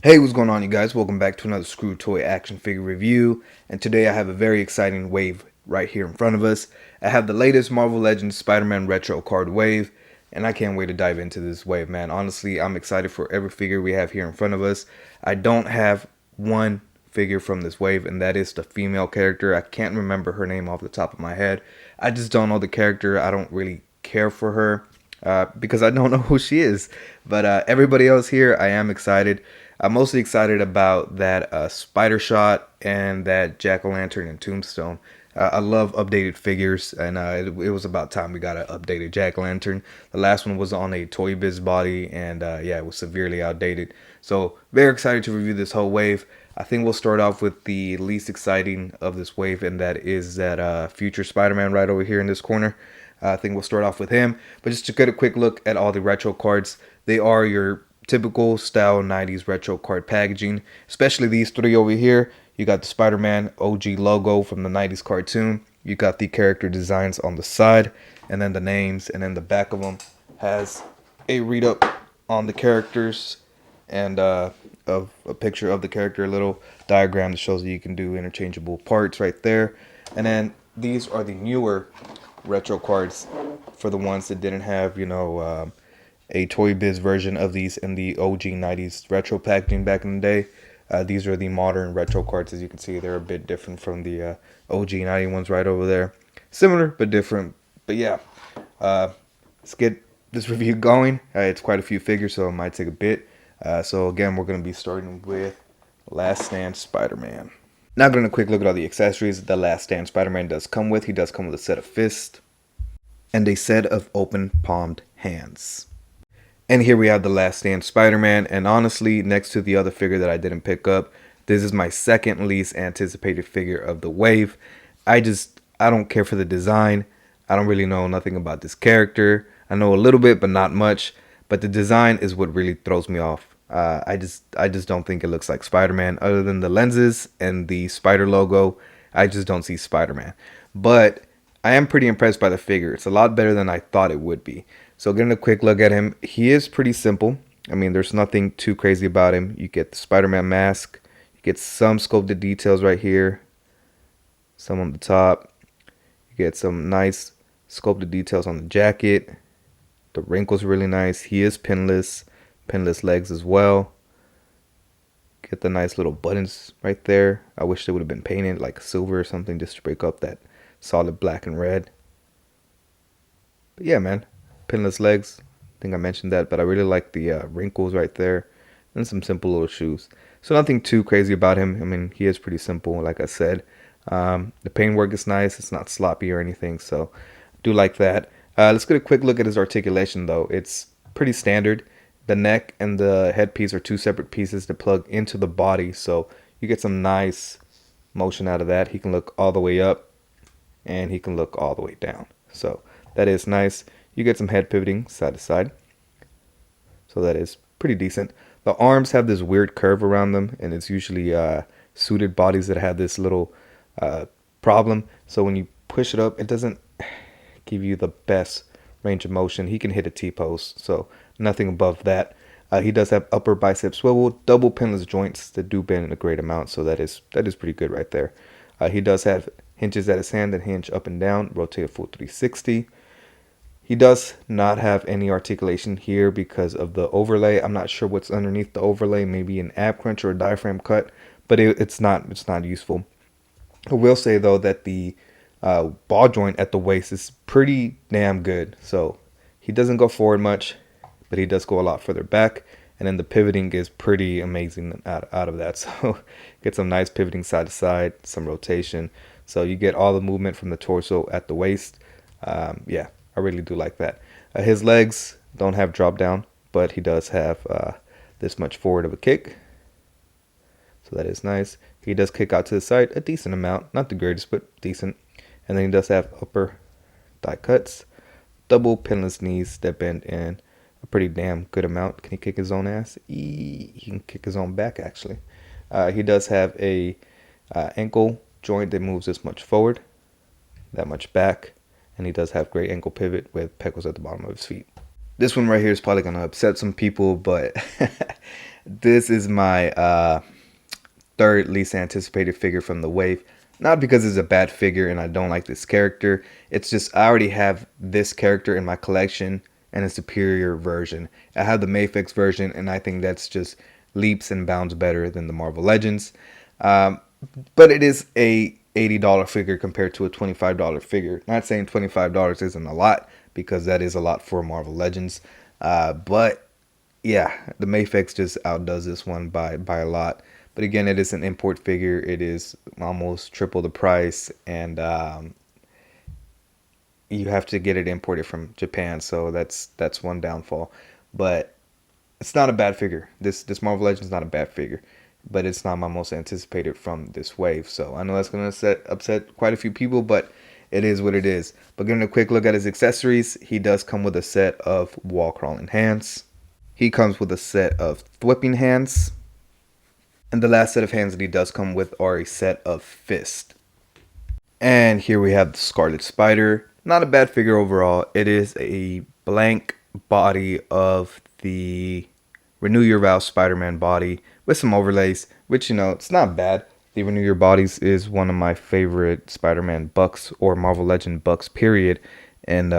Hey, what's going on, you guys? Welcome back to another Screw Toy action figure review. And today I have a very exciting wave right here in front of us. I have the latest Marvel Legends Spider-Man Retro card wave, and I can't wait to dive into this wave, man. Honestly, I'm excited for every figure we have here in front of us. I don't have one figure from this wave, and that is the female character. I can't remember her name off the top of my head. I just don't know the character. I don't really care for her. Because I don't know who she is. But everybody else here, I am excited. I'm mostly excited about that Spider Shot and that Jack-o'-lantern and Tombstone. I love updated figures, and it was about time we got an updated Jack-o'-lantern. The last one was on a Toy Biz body, and yeah, it was severely outdated. So very excited to review this whole wave. I think we'll start off with the least exciting of this wave, and that is that future Spider-Man right over here in this corner. I think we'll start off with him. But just to get a quick look at all the retro cards, they are your typical style 90s retro card packaging, especially these three over here. You got the Spider-Man OG logo from the 90s cartoon. You got the character designs on the side, and then the names, and then the back of them has a read up on the characters and of a picture of the character, a little diagram that shows that you can do interchangeable parts right there. And then these are the newer retro cards for the ones that didn't have, a Toy Biz version of these in the OG 90s retro packaging back in the day. These are the modern retro cards. As you can see, they're a bit different from the OG 90 ones right over there. Similar, but different. But yeah, let's get this review going. It's quite a few figures, so it might take a bit. So again, we're going to be starting with Last Stand Spider-Man. Now going to quick look at all the accessories the Last Stand Spider-Man does come with. He does come with a set of fists and a set of open palmed hands. And here we have the Last Stand Spider-Man, and honestly, next to the other figure that I didn't pick up, this is my second least anticipated figure of the wave. I don't care for the design. I don't really know nothing about this character. I know a little bit, but not much. But the design is what really throws me off. I just don't think it looks like Spider-Man. Other than the lenses and the spider logo, I just don't see Spider-Man. But I am pretty impressed by the figure. It's a lot better than I thought it would be. So getting a quick look at him, he is pretty simple. I mean, there's nothing too crazy about him. You get the Spider-Man mask. You get some sculpted details right here. Some on the top. You get some nice sculpted details on the jacket. The wrinkle's really nice. He is pinless. Pinless legs as well. Get the nice little buttons right there. I wish they would have been painted like silver or something just to break up that solid black and red. But yeah, man. Pinless legs. I think I mentioned that, but I really like the wrinkles right there. And some simple little shoes. So nothing too crazy about him. I mean, he is pretty simple, like I said. The paintwork is nice. It's not sloppy or anything, so I do like that. Let's get a quick look at his articulation, though. It's pretty standard. The neck and the headpiece are two separate pieces to plug into the body, so you get some nice motion out of that. He can look all the way up, and he can look all the way down. So that is nice. You get some head pivoting side to side, so that is pretty decent. The arms have this weird curve around them, and it's usually suited bodies that have this little problem. So when you push it up, it doesn't give you the best range of motion. He can hit a T-pose, so nothing above that. He does have upper bicep swivel, double pinless joints that do bend in a great amount, so that is pretty good right there. He does have hinges at his hand that hinge up and down, rotate a full 360. He does not have any articulation here because of the overlay. I'm not sure what's underneath the overlay, maybe an ab crunch or a diaphragm cut, but it's not useful. I will say though that the ball joint at the waist is pretty damn good. So he doesn't go forward much, but he does go a lot further back. And then the pivoting is pretty amazing out of that. So get some nice pivoting side to side, some rotation. So you get all the movement from the torso at the waist. Yeah, I really do like that. His legs don't have drop down, but he does have this much forward of a kick. So that is nice. He does kick out to the side a decent amount. Not the greatest, but decent. And then he does have upper thigh cuts. Double pinless knees that bend in a pretty damn good amount. Can he kick his own ass? He can kick his own back, actually. He does have a ankle joint that moves this much forward, that much back, and he does have great ankle pivot with pegos at the bottom of his feet. This one right here is probably going to upset some people, but this is my third least anticipated figure from the wave. Not because it's a bad figure and I don't like this character. It's just I already have this character in my collection and a superior version. I have the Mafex version, and I think that's just leaps and bounds better than the Marvel Legends. But it is a $80 figure compared to a $25 figure. Not saying $25 isn't a lot, because that is a lot for Marvel Legends. But yeah, the Mafex just outdoes this one by a lot. But again, it is an import figure. It is almost triple the price, and you have to get it imported from Japan. So that's one downfall. But it's not a bad figure. This Marvel Legends is not a bad figure, but it's not my most anticipated from this wave. So I know that's going to upset quite a few people, but it is what it is. But giving a quick look at his accessories, he does come with a set of wall crawling hands. He comes with a set of whipping hands. And the last set of hands that he does come with are a set of fists. And here we have the Scarlet Spider. Not a bad figure overall. It is a blank body of the Renew Your Vows Spider-Man body with some overlays, which, you know, it's not bad. The Renew Your Bodies is one of my favorite Spider-Man bucks, or Marvel Legend bucks, period. And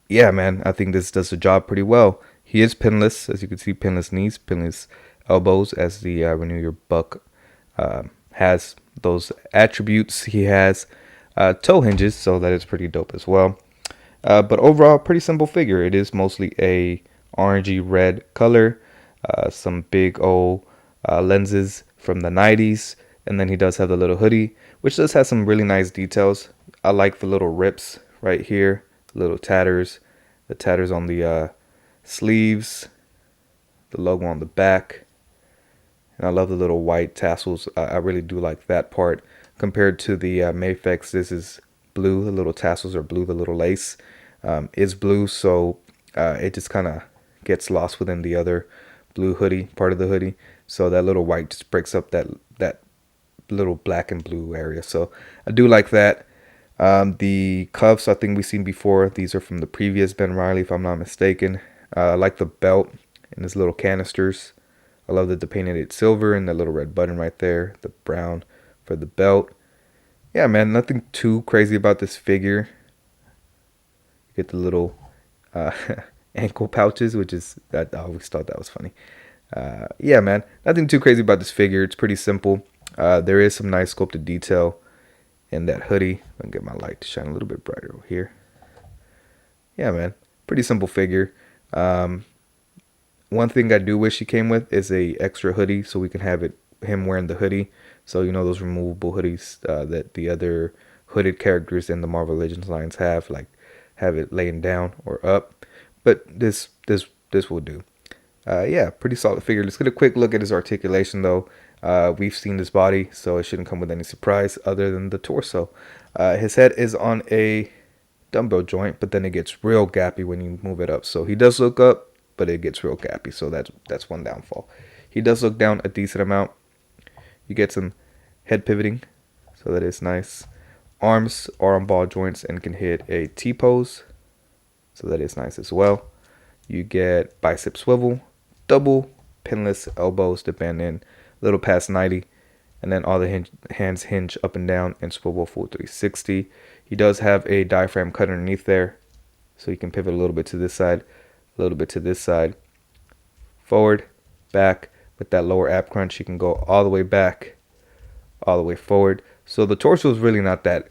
yeah, man, I think this does the job pretty well. He is pinless, as you can see, pinless knees, pinless elbows, as the Renew Your Buck has those attributes. He has toe hinges, so that is pretty dope as well. But overall, pretty simple figure. It is mostly a orangey red color, some big old lenses from the 90s, and then he does have the little hoodie, which does have some really nice details. I like the little rips right here, little tatters, the tatters on the sleeves, the logo on the back, and I love the little white tassels. I really do like that part. Compared to the Mafex, this is blue. The little tassels are blue. The little lace is blue, so it just kind of gets lost within the other blue hoodie, part of the hoodie. So that little white just breaks up that little black and blue area. So I do like that. The cuffs, I think we've seen before. These are from the previous Ben Reilly, if I'm not mistaken. I like the belt and his little canisters. I love that they painted it silver and that little red button right there, the brown for the belt. Yeah, man, nothing too crazy about this figure. You get the little ankle pouches, which is, I always thought that was funny. Yeah, man, nothing too crazy about this figure. It's pretty simple. There is some nice sculpted detail in that hoodie. I'm gonna get my light to shine a little bit brighter over here. Yeah, man, pretty simple figure. One thing I do wish he came with is a extra hoodie, so we can have him wearing the hoodie. So, you know, those removable hoodies that the other hooded characters in the Marvel Legends lines have, like have it laying down or up. But this will do. Yeah, pretty solid figure. Let's get a quick look at his articulation, though. We've seen this body, so it shouldn't come with any surprise other than the torso. His head is on a dumbbell joint, but then it gets real gappy when you move it up. So he does look up, but it gets real gappy. So that's one downfall. He does look down a decent amount. You get some head pivoting, so that is nice. Arms are on ball joints and can hit a T-pose, so that is nice as well. You get bicep swivel, double pinless elbows to bend in a little past 90, and then all the hands hinge up and down and swivel full 360. He does have a diaphragm cut underneath there, so you can pivot a little bit to this side, a little bit to this side, forward, back. With that lower ab crunch, you can go all the way back, all the way forward. So the torso is really not that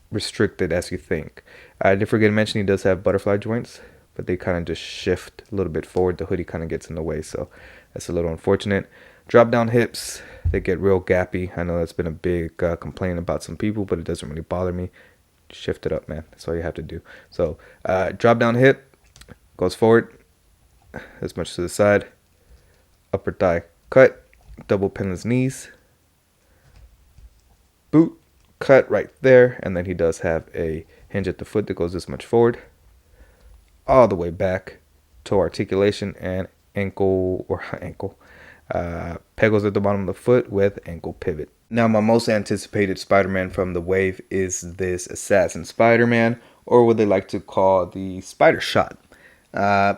restricted as you think. I did forget to mention he does have butterfly joints, but they kind of just shift a little bit forward. The hoodie kind of gets in the way, so that's a little unfortunate. Drop down hips, they get real gappy. I know that's been a big complaint about some people, but it doesn't really bother me. Shift it up, man. That's all you have to do. So drop down hip, goes forward as much to the side. Upper thigh cut, double pinless knees, boot cut right there, and then he does have a hinge at the foot that goes this much forward, all the way back, toe articulation and ankle pegos at the bottom of the foot with ankle pivot. Now, my most anticipated Spider-Man from the wave is this Assassin Spider-Man, or what they like to call the spider shot. Uh,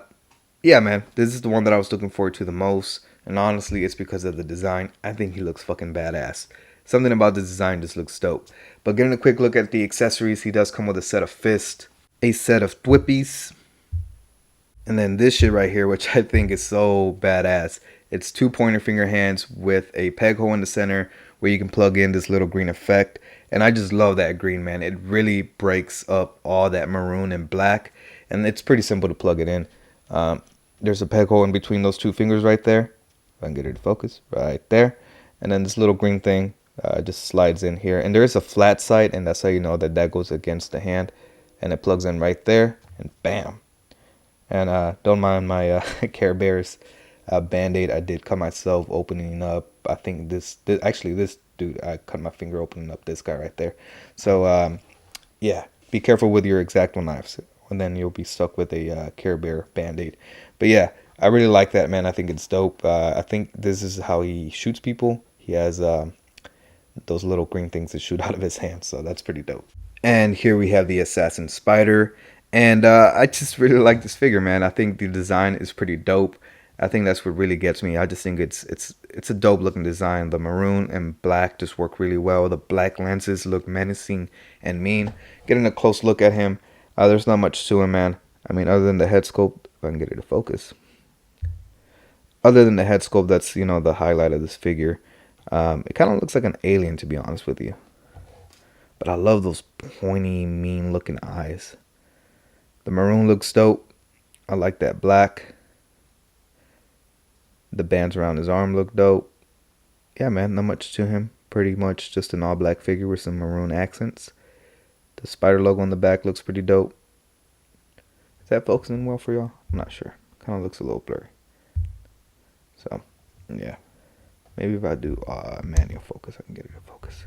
yeah, man, this is the one that I was looking forward to the most, and honestly, it's because of the design. I think he looks fucking badass. Something about the design just looks dope. But getting a quick look at the accessories, he does come with a set of fists, a set of thwippies, and then this shit right here, which I think is so badass. It's two pointer finger hands with a peg hole in the center where you can plug in this little green effect. And I just love that green, man. It really breaks up all that maroon and black. And it's pretty simple to plug it in. There's a peg hole in between those two fingers right there. If I can get it to focus, right there. And then this little green thing just slides in here. And there is a flat side, and that's how you know that that goes against the hand. And it plugs in right there, and bam. And don't mind my Care Bears band-aid. I did cut myself opening up. I think this dude, I cut my finger opening up this guy right there. So yeah, be careful with your X-Acto knives, and then you'll be stuck with a Care Bear band-aid. But yeah, I really like that, man. I think it's dope. I think this is how he shoots people. He has those little green things that shoot out of his hands, so that's pretty dope. And here we have the Assassin Spider. And I just really like this figure, man. I think the design is pretty dope. I think that's what really gets me. I just think it's a dope looking design. The maroon and black just work really well. The black lenses look menacing and mean. Getting a close look at him, there's not much to him, man. I mean, other than the head sculpt, if I can get it to focus. Other than the head sculpt, that's, you know, the highlight of this figure. It kind of looks like an alien, to be honest with you. But I love those pointy, mean looking eyes. The maroon looks dope. I like that black. The bands around his arm look dope. Yeah, man, not much to him. Pretty much just an all black figure with some maroon accents. The spider logo on the back looks pretty dope. Is that focusing well for y'all? I'm not sure. Kind of looks a little blurry. So, yeah. Maybe if I do manual focus, I can get it to focus.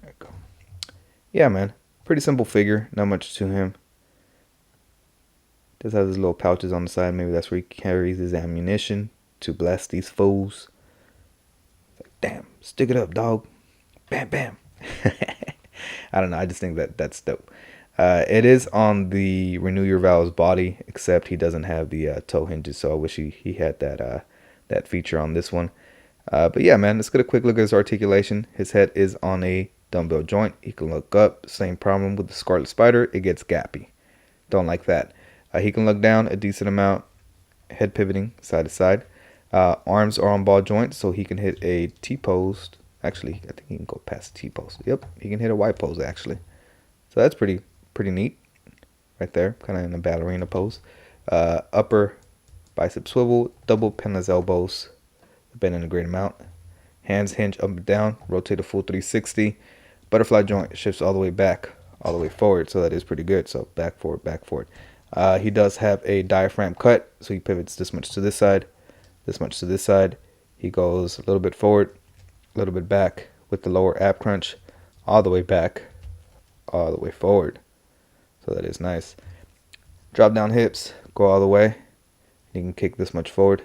There we go. Yeah, man. Pretty simple figure. Not much to him. Just has his little pouches on the side. Maybe that's where he carries his ammunition to blast these fools. It's like, damn, stick it up, dog. Bam, bam. I don't know. I just think that's dope. It is on the Renew Your Vows body, except he doesn't have the toe hinges. So I wish he had that feature on this one. But yeah, man, let's get a quick look at his articulation. His head is on a dumbbell joint. He can look up. Same problem with the Scarlet Spider. It gets gappy. Don't like that. He can look down a decent amount. Head pivoting side to side. Arms are on ball joints, so he can hit a T-pose. Actually, I think he can go past T-pose. Yep, he can hit a Y-pose, actually. So that's pretty neat. Right there, kind of in a ballerina pose. Upper bicep swivel. Double pinless elbows. Bend in a great amount. Hands hinge up and down. Rotate a full 360. Butterfly joint shifts all the way back, all the way forward. So that is pretty good. So back, forward, back, forward. He does have a diaphragm cut. So he pivots this much to this side, this much to this side. He goes a little bit forward, a little bit back with the lower ab crunch. All the way back, all the way forward. So that is nice. Drop down hips. Go all the way. You can kick this much forward.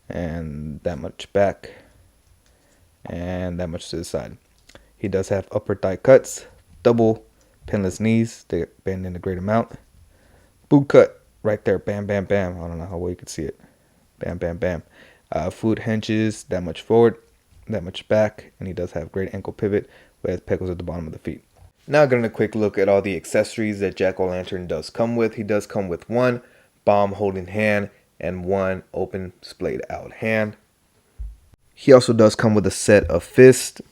And that much back, and that much to the side. He does have upper thigh cuts, double pinless knees, they bend in a great amount. Boot cut right there, bam, bam, bam. I don't know how well you can see it. Bam, bam, bam. Foot hinges that much forward, that much back, and he does have great ankle pivot with pegals at the bottom of the feet. Now getting a quick look at all the accessories that Jack-O-Lantern does come with. He does come with one bomb holding hand and one open splayed out hand. He also does come with a set of fists.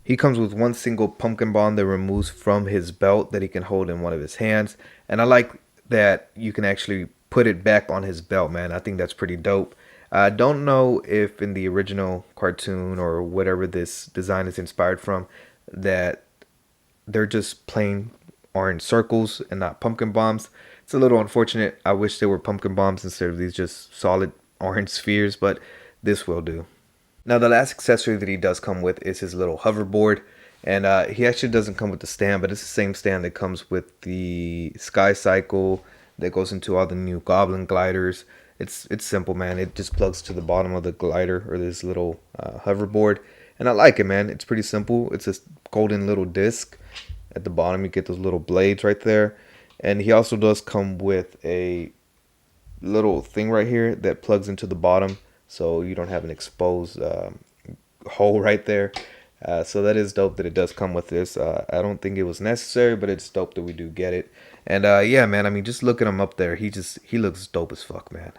He comes with one single pumpkin bomb that removes from his belt that he can hold in one of his hands. And I like that you can actually put it back on his belt, man. I think that's pretty dope. I don't know if in the original cartoon or whatever this design is inspired from, that they're just plain orange circles and not pumpkin bombs. It's a little unfortunate. I wish they were pumpkin bombs instead of these just solid orange spheres, but this will do. Now, the last accessory that he does come with is his little hoverboard. And he actually doesn't come with the stand, but it's the same stand that comes with the Sky Cycle that goes into all the new Goblin gliders. It's simple, man. It just plugs to the bottom of the glider or this little hoverboard. And I like it, man. It's pretty simple. It's a golden little disc. At the bottom, you get those little blades right there. And he also does come with a little thing right here that plugs into the bottom, so you don't have an exposed hole right there. So that is dope that it does come with this. I don't think it was necessary, but it's dope that we do get it. And yeah, man, I mean, just looking him up there, he looks dope as fuck, man.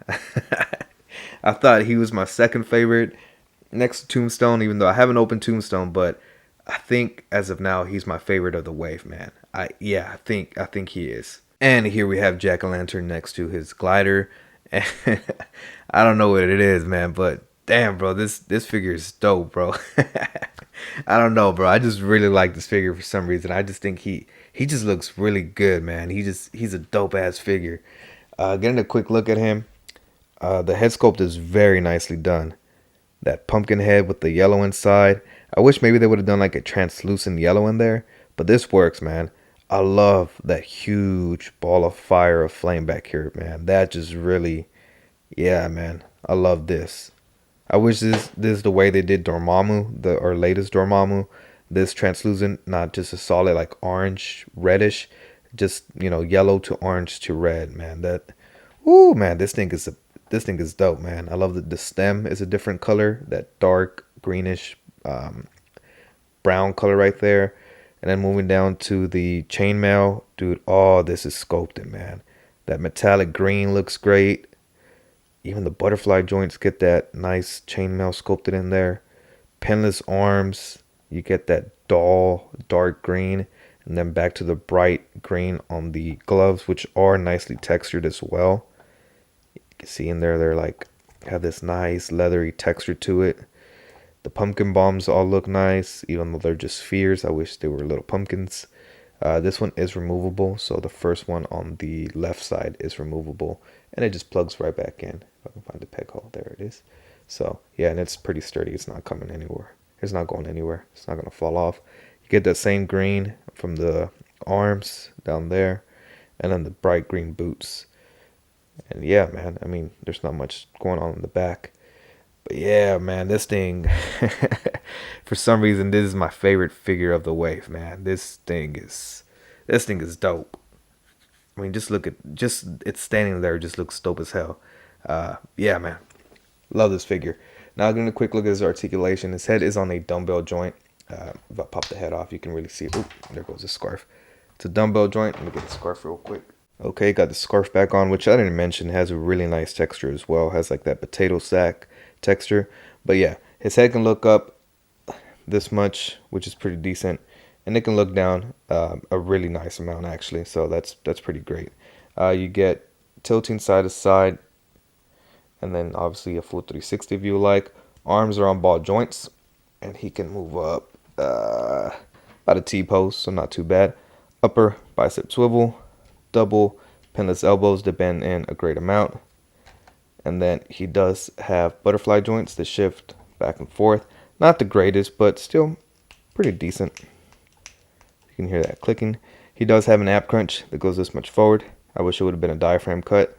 I thought he was my second favorite next to Tombstone, even though I haven't opened Tombstone, but I think as of now he's my favorite of the wave, man. I think he is. And here we have Jack-o'-lantern next to his glider. And I don't know what it is, man, but damn, bro, this figure is dope, bro. I don't know, bro. I just really like this figure for some reason. I just think he just looks really good, man. He's a dope ass figure. Getting a quick look at him. The head sculpt is very nicely done. That pumpkin head with the yellow inside. I wish maybe they would have done like a translucent yellow in there, but this works, man. I love that huge ball of fire of flame back here, man. That just really, yeah, man. I love this. I wish this is the way they did Dormammu, our latest Dormammu. This translucent, not just a solid like orange, reddish, just yellow to orange to red, man. Ooh, man, this thing is dope, man. I love that the stem is a different color, that dark greenish brown color right there. And then moving down to the chainmail, dude, oh, this is sculpted, man. That metallic green looks great. Even the butterfly joints get that nice chainmail sculpted in there. Pinless arms, you get that dull dark green. And then back to the bright green on the gloves, which are nicely textured as well. You can see in there, they're like, have this nice leathery texture to it. The pumpkin bombs all look nice, even though they're just spheres. I wish they were little pumpkins. This one is removable, so the first one on the left side is removable, and it just plugs right back in. If I can find the peg hole, there it is. So yeah, and it's pretty sturdy. It's not coming anywhere. It's not going anywhere. It's not gonna fall off. You get that same green from the arms down there, and then the bright green boots. And yeah, man, I mean, there's not much going on in the back. But yeah, man, this thing, for some reason, this is my favorite figure of the wave, man. This thing is dope. I mean, just look at, it's standing there, just looks dope as hell. Yeah, man, love this figure. Now, getting a quick look at his articulation. His head is on a dumbbell joint. If I pop the head off, you can really see it. Oop, there goes the scarf. It's a dumbbell joint. Let me get the scarf real quick. Okay, got the scarf back on, which I didn't mention has a really nice texture as well. Has like that potato sack texture. But yeah, his head can look up this much, which is pretty decent, and it can look down a really nice amount actually. So that's pretty great. You get tilting side to side, and then obviously a full 360 view. Like arms are on ball joints, and he can move up about a T-pose, so not too bad. Upper bicep swivel, double pinless elbows that bend in a great amount. And then he does have butterfly joints that shift back and forth. Not the greatest, but still pretty decent. You can hear that clicking. He does have an ab crunch that goes this much forward. I wish it would have been a diaphragm cut.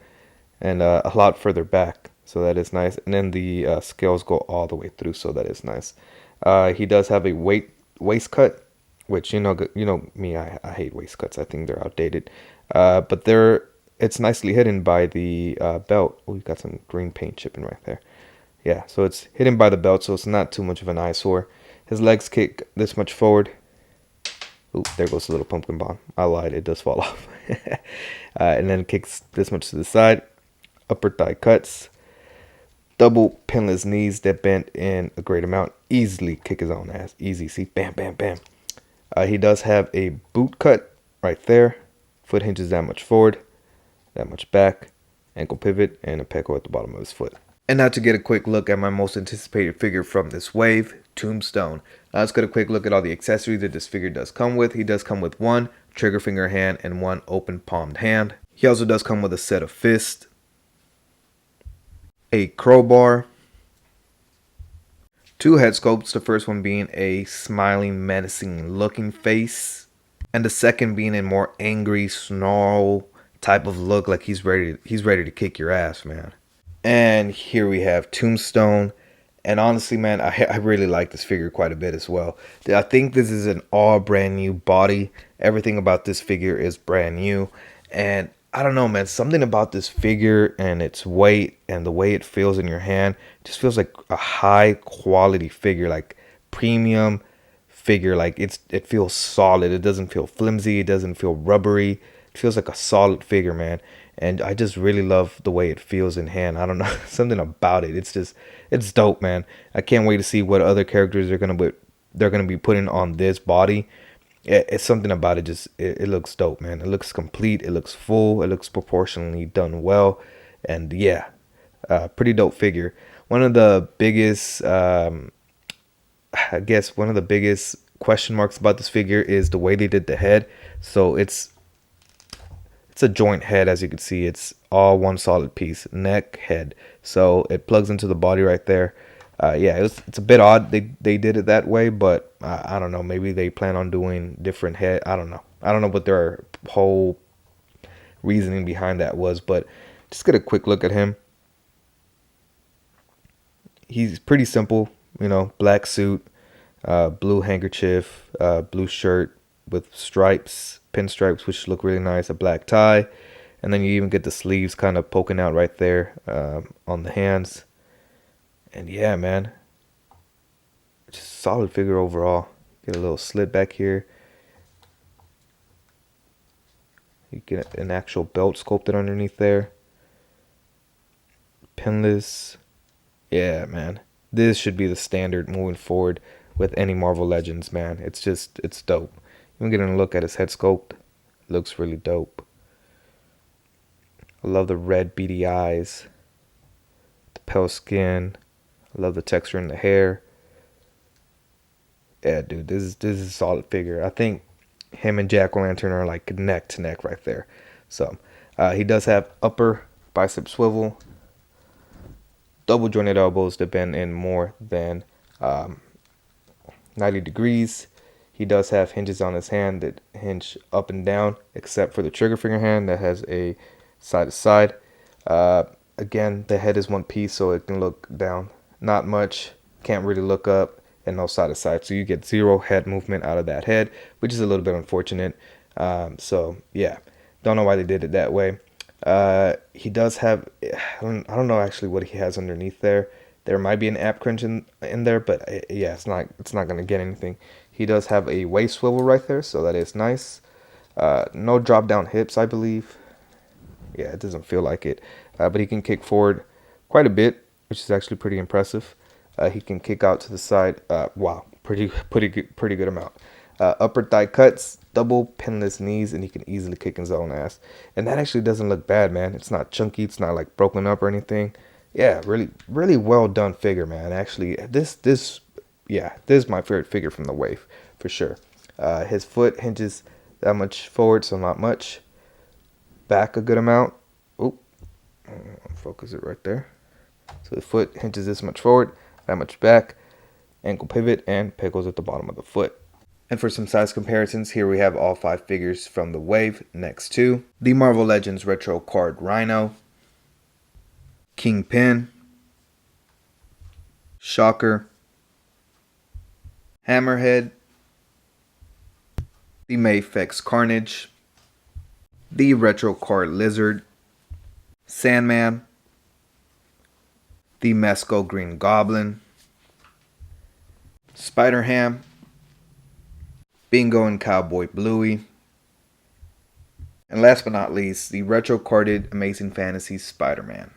And a lot further back. So that is nice. And then the scales go all the way through, so that is nice. He does have a waist cut, which you know me, I hate waist cuts. I think they're outdated. But it's nicely hidden by the belt. Oh, you got some green paint chipping right there. Yeah, so it's hidden by the belt, so it's not too much of an eyesore. His legs kick this much forward. Ooh, there goes the little pumpkin bomb. I lied, it does fall off. And then kicks this much to the side. Upper thigh cuts. Double pinless knees that bend in a great amount. Easily kick his own ass. Easy, see? Bam, bam, bam. He does have a boot cut right there. Foot hinges that much forward, that much back, ankle pivot, and a pec hole at the bottom of his foot. And now to get a quick look at my most anticipated figure from this wave, Tombstone. Now let's get a quick look at all the accessories that this figure does come with. He does come with one trigger finger hand and one open palmed hand. He also does come with a set of fists, a crowbar, two head sculpts, the first one being a smiling, menacing looking face, and the second being a more angry, snarl type of look, like he's ready to kick your ass, man. And here we have Tombstone, And honestly, man, I really like this figure quite a bit as well. I think this is an all brand new body. Everything about this figure is brand new. And I don't know, man, something about this figure and its weight and the way it feels in your hand just feels like a high quality figure, like premium figure. Like it feels solid. It doesn't feel flimsy. It doesn't feel rubbery. It feels like a solid figure, man. And I just really love the way it feels in hand. I don't know, something about it. It's dope, man. I can't wait to see what other characters they're gonna be putting on this body. It's something about it. It looks dope, man. It looks complete. It looks full. It looks proportionally done well, and yeah, pretty dope figure. One of the biggest, I guess, one of the biggest question marks about this figure is the way they did the head. So it's a joint head, as you can see. It's all one solid piece, neck, head. So it plugs into the body right there. Yeah, it's a bit odd they did it that way, but I don't know. Maybe they plan on doing different head. I don't know. I don't know what their whole reasoning behind that was, but just get a quick look at him. He's pretty simple, black suit, blue handkerchief, blue shirt with stripes, pinstripes, which look really nice, a black tie, and then you even get the sleeves kind of poking out right there on the hands. And yeah, man, just solid figure overall. Get a little slit back here. You get an actual belt sculpted underneath there. Pinless. Yeah, man. This should be the standard moving forward with any Marvel Legends, man. It's dope. Even getting a look at his head sculpt. Looks really dope. I love the red beady eyes. The pale skin. I love the texture in the hair. Yeah, dude, this is a solid figure. I think him and Jack-O-Lantern are like neck to neck right there. So he does have upper bicep swivel, double jointed elbows that bend in more than 90 degrees. He does have hinges on his hand that hinge up and down, except for the trigger finger hand that has a side to side. Again, the head is one piece, so it can look down. Not much. Can't really look up, and no side to side. So you get zero head movement out of that head, which is a little bit unfortunate. So yeah, don't know why they did it that way. He does have, I don't know actually what he has underneath there. There might be an ab crunch in there, but yeah, it's not gonna get anything. He does have a waist swivel right there, so that is nice. No drop down hips, I believe. Yeah, it doesn't feel like it, but he can kick forward quite a bit, which is actually pretty impressive. He can kick out to the side. Wow, pretty good amount. Upper thigh cuts, double pinless knees, and he can easily kick his own ass. And that actually doesn't look bad, man. It's not chunky. It's not like broken up or anything. Yeah, really well done figure, man. Actually, this is my favorite figure from the wave for sure. His foot hinges that much forward, so not much. Back a good amount. Oop, focus it right there. So the foot hinges this much forward, that much back. Ankle pivot and pickles at the bottom of the foot. And for some size comparisons, here we have all 5 figures from the wave next to the Marvel Legends Retro Card Rhino, Kingpin, Shocker, Hammerhead, the Mayfex Carnage, the Retro Card Lizard, Sandman, the Mesco Green Goblin, Spider-Ham, Bingo and Cowboy Bluey, and last but not least, the retro carded Amazing Fantasy Spider-Man.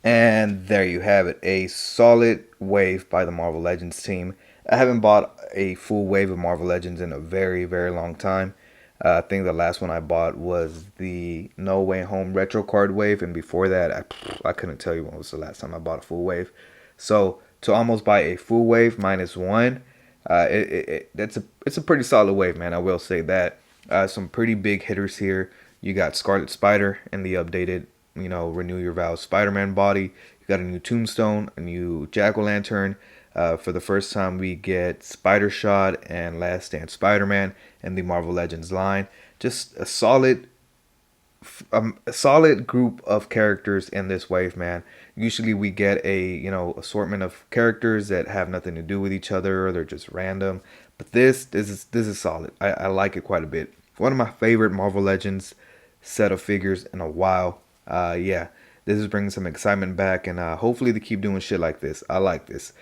And there you have it, a solid wave by the Marvel Legends team. I haven't bought a full wave of Marvel Legends in a very, very long time. I think the last one I bought was the No Way Home retro card wave, and before that, I couldn't tell you when was the last time I bought a full wave. So to almost buy a full wave minus one, it's a pretty solid wave, man. I will say that. Some pretty big hitters here. You got Scarlet Spider and the updated, Renew Your Vows Spider-Man body. You got a new Tombstone, a new Jack-O-Lantern. For the first time, we get Spider-Shot and Last Stand Spider-Man and the Marvel Legends line. Just a solid a solid group of characters in this wave, man. Usually we get a, assortment of characters that have nothing to do with each other, or they're just random. But this is solid. I like it quite a bit. One of my favorite Marvel Legends set of figures in a while. Yeah, this is bringing some excitement back, and hopefully they keep doing shit like this. I like this.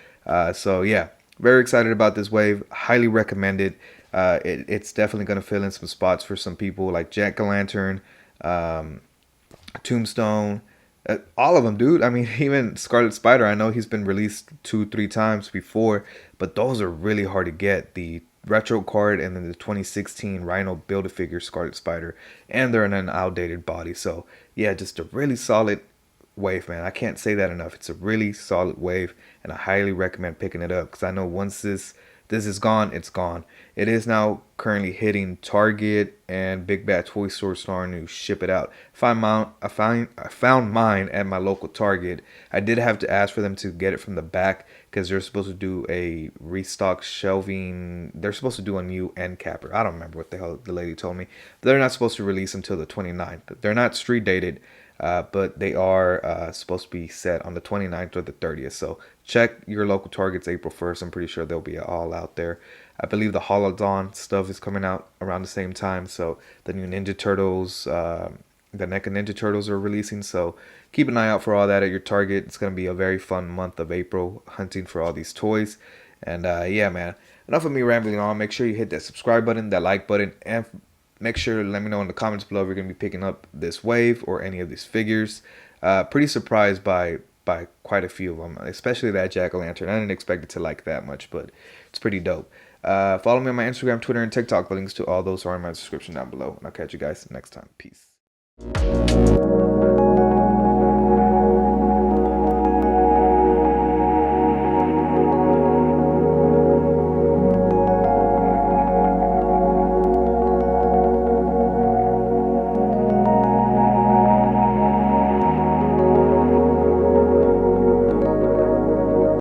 So yeah, very excited about this wave. Highly recommend it. It's definitely gonna fill in some spots for some people like Jack O' Lantern, um, Tombstone, all of them, dude. I mean, even Scarlet Spider. I know he's been released 2, 3 times before, but those are really hard to get. The retro card and then the 2016 Rhino Build-A-Figure Scarlet Spider, and they're in an outdated body. So yeah, just a really solid wave, man. I can't say that enough. It's a really solid wave, and I highly recommend picking it up because I know once this is gone, it's gone. It is now currently hitting Target and Big Bad Toy Store, starting to ship it out. I found mine at my local Target. I did have to ask for them to get it from the back because they're supposed to do a restock shelving. They're supposed to do a new end capper. I don't remember what the hell the lady told me. But they're not supposed to release until the 29th. They're not street dated, but they are supposed to be set on the 29th or the 30th. So check your local Targets April 1st. I'm pretty sure they'll be all out there. I believe the Holodon stuff is coming out around the same time. So the new Ninja Turtles, the NECA Ninja Turtles are releasing. So keep an eye out for all that at your Target. It's going to be a very fun month of April hunting for all these toys. And yeah, man, enough of me rambling on. Make sure you hit that subscribe button, that like button, and make sure to let me know in the comments below if you're going to be picking up this wave or any of these figures. Pretty surprised by quite a few of them, especially that Jack O' Lantern. I didn't expect it to like that much, but it's pretty dope. Follow me on my Instagram, Twitter, and TikTok. The links to all those are in my description down below. And I'll catch you guys next time. Peace.